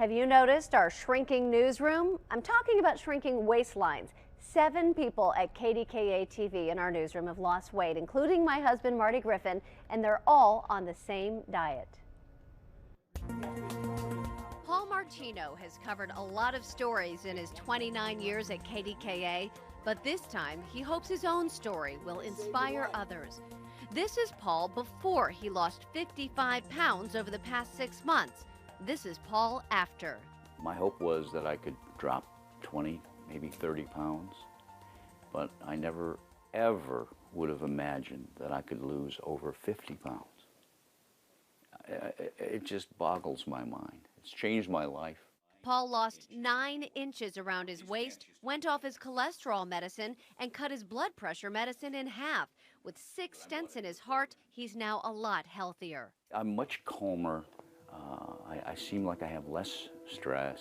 Have you noticed our shrinking newsroom? I'm talking about shrinking waistlines. 7 people at KDKA TV in our newsroom have lost weight, including my husband, Marty Griffin, and they're all on the same diet. Paul Martino has covered a lot of stories in his 29 years at KDKA, but this time he hopes his own story will inspire others. This is Paul before he lost 55 pounds over the past 6 months. This is Paul after. My hope was that I could drop 20, maybe 30 pounds, but I never, ever would have imagined that I could lose over 50 pounds. It just boggles my mind. It's changed my life. Paul lost 9 inches around his waist, went off his cholesterol medicine, and cut his blood pressure medicine in half. With 6 stents in his heart, he's now a lot healthier. I'm much calmer. I seem like I have less stress.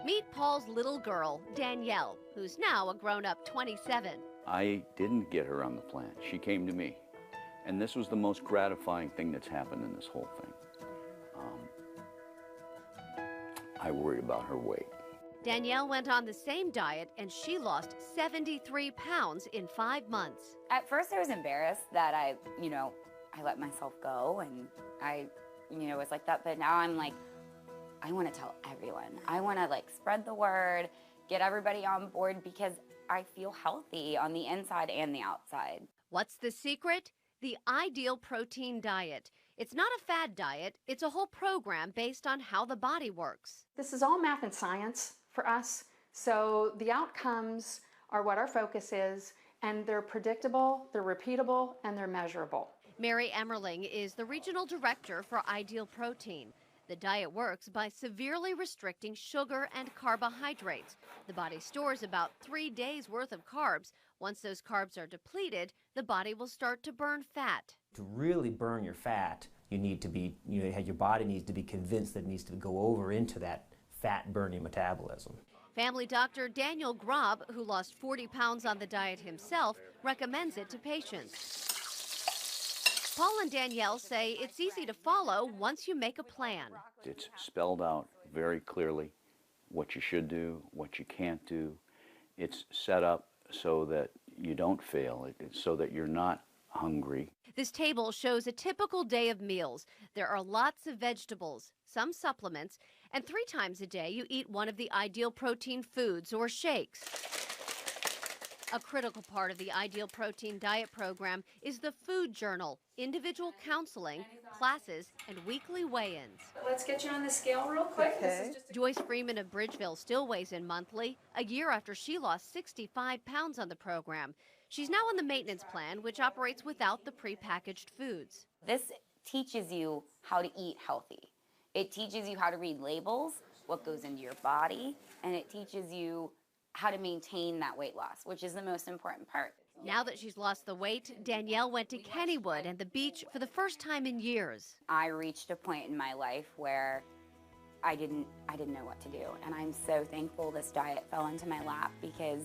Meet Paul's little girl, Danielle, who's now a grown-up 27. I didn't get her on the plan. She came to me. And this was the most gratifying thing that's happened in this whole thing. I worried about her weight. Danielle went on the same diet and she lost 73 pounds in 5 months. At first I was embarrassed that I let myself go and I was like that, but now I'm like, I want to tell everyone. I want to spread the word, get everybody on board because I feel healthy on the inside and the outside. What's the secret? The Ideal Protein Diet. It's not a fad diet, it's a whole program based on how the body works. This is all math and science for us, so the outcomes are what our focus is, and they're predictable, they're repeatable, and they're measurable. Mary Emmerling is the regional director for Ideal Protein. The diet works by severely restricting sugar and carbohydrates. The body stores about 3 days worth of carbs. Once those carbs are depleted, the body will start to burn fat. To really burn your fat, you need to be, your body needs to be convinced that it needs to go over into that fat burning metabolism. Family doctor Daniel Grob, who lost 40 pounds on the diet himself, recommends it to patients. Paul and Danielle say it's easy to follow once you make a plan. It's spelled out very clearly what you should do, what you can't do. It's set up so that you don't fail, so that you're not hungry. This table shows a typical day of meals. There are lots of vegetables, some supplements, and 3 times a day you eat one of the Ideal Protein foods or shakes. A critical part of the Ideal Protein Diet program is the food journal, individual counseling, classes, and weekly weigh-ins. Let's get you on the scale real quick. Okay. Joyce Freeman of Bridgeville still weighs in monthly, a year after she lost 65 pounds on the program. She's now on the maintenance plan, which operates without the prepackaged foods. This teaches you how to eat healthy. It teaches you how to read labels, what goes into your body, and it teaches you how to maintain that weight loss, which is the most important part. Now that she's lost the weight, Danielle went to Kennywood and the beach for the first time in years. I reached a point in my life where I didn't know what to do, and I'm so thankful this diet fell into my lap because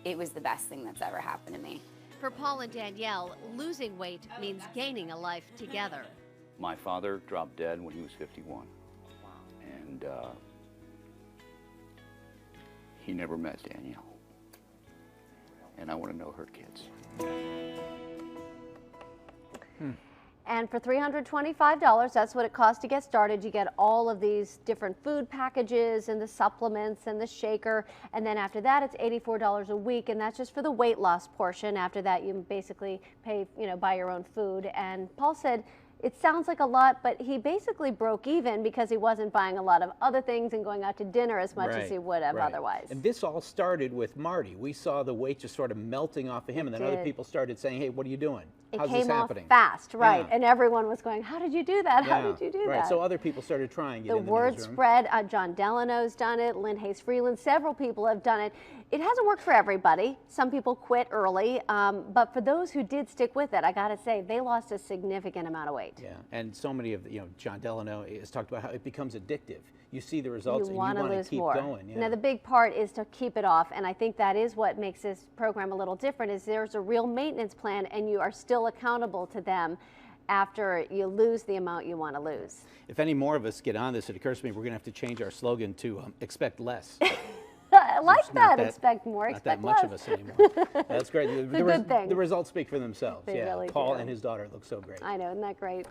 it was the best thing that's ever happened to me. For Paul and Danielle, losing weight means gaining a life together. My father dropped dead when he was 51. And he never met Danielle. And I want to know her kids. And for $325, that's what it costs to get started. You get all of these different food packages and the supplements and the shaker. And then after that, it's $84 a week, and that's just for the weight loss portion. After that, you basically pay, buy your own food. And Paul said, it sounds like a lot, but he basically broke even because he wasn't buying a lot of other things and going out to dinner as much as he would have otherwise. And this all started with Marty. We saw the weight just sort of melting off of him, and then other people started saying, hey, what are you doing? How's this happening? It came off fast, right? Yeah. And everyone was going, how did you do that? How did you do that? Right, so other people started trying it. The word spread. John Delano's done it. Lynn Hayes Freeland. Several people have done it. It hasn't worked for everybody. Some people quit early, but for those who did stick with it, I got to say, they lost a significant amount of weight. Yeah, and so many of the, John Delano has talked about how it becomes addictive. You see the results and you want to keep going. Yeah. Now the big part is to keep it off, and I think that is what makes this program a little different, is there's a real maintenance plan and you are still accountable to them. after you lose the amount you want to lose. If any more of us get on this, it occurs to me we're going to have to change our slogan to expect less. I like It's not that. Expect more, not expect that much less. of us anymore. That's great. It's a good thing. The results speak for themselves. They yeah, really Paul do. and his daughter look so great. I know, isn't that great?